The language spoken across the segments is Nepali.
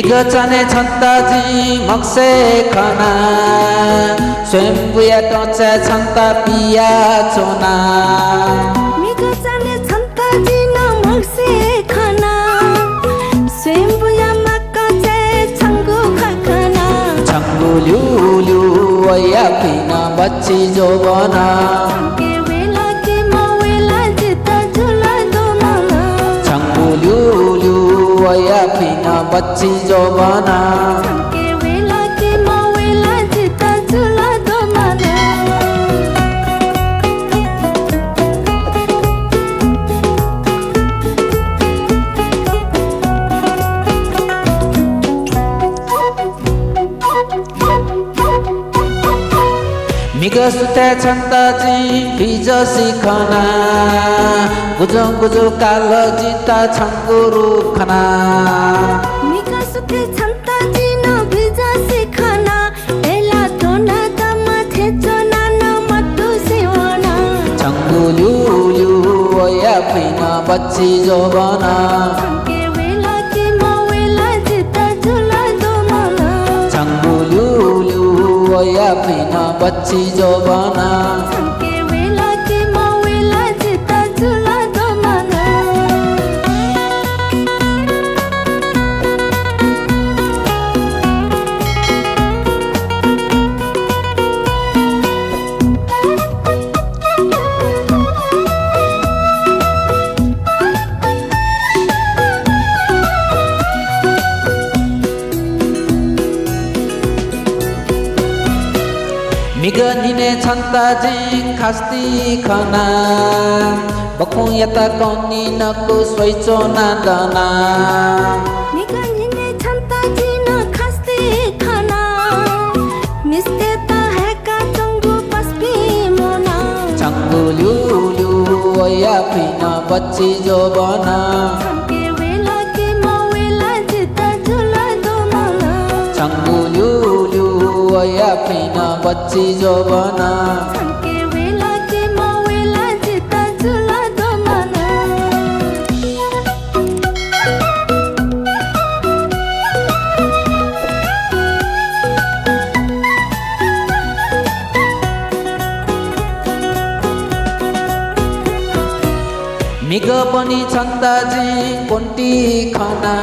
미거전에 천따지 먹새 커나 쇠부야 또째 천따 비야 조나 미거전에 천따지 너 먹새 커나 쇠부야 막거제 천국 할거나 천국 류류 와야 피나 बच्ची जो बना के वेला के मवेला जिता झूला दो माना छंगू ल्यू ल्यू वया फिना बच्ची जो बना के वेला के मवेला जिता झूला दो माना 미거수태 천따지 비저시 커나 구정구조 깔러지다 천구루 커나 미거수태 천따지 너 비자시 커나 엘라 도나 다마 태조나 너 맛도 세워나 천구 류류 वया फिना बच्ची जो बना के वेला के मवेला जिता झूला दो माना छंगू ल्यू ल्यू वया फिना बच्ची जो बना के वेला के मवेला जिता झूला दो माना 미거니네 천따지 카스티 커나 बकुयता कोनी नको सोइचो नादना मिगनिने छन्ताजी न खस्ते खाना मिस्ते त हैका चंगु पस्पी मोना चंगु ल्यू ल्यू वया फिना बच्ची जो बना के वेला के मवेला जिता झूला दो माना चंगु ल्यू ल्यू वया फिना बच्ची जो बना के वेला के मवेला जिता झूला दो माना मिगो पनि छन्दाजी कोन्टी खना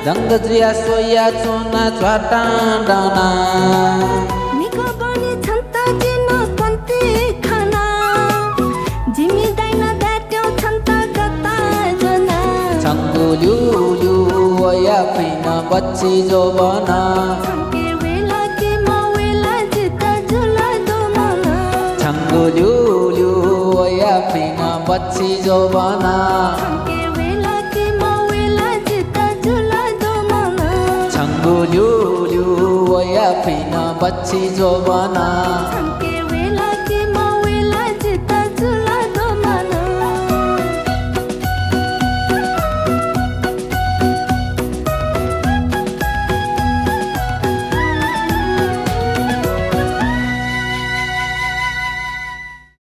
जंगजिया सोया चोना झटा डाना मिगो बनी छन्ताजी न कोन्ती खाना जिमी दाइना दाट्यो छन्ता गता जना चंगु ल्यू ल्यू वया फिना बच्ची जो बना के वेला के मवेला जिता झूला दो माना चंगु ल्यू ल्यू वया फिना बच्ची जो बना के वेला के मवेला जिता झूला दो माना चंगु ल्यू ल्यू वया फिना बच्ची जो बना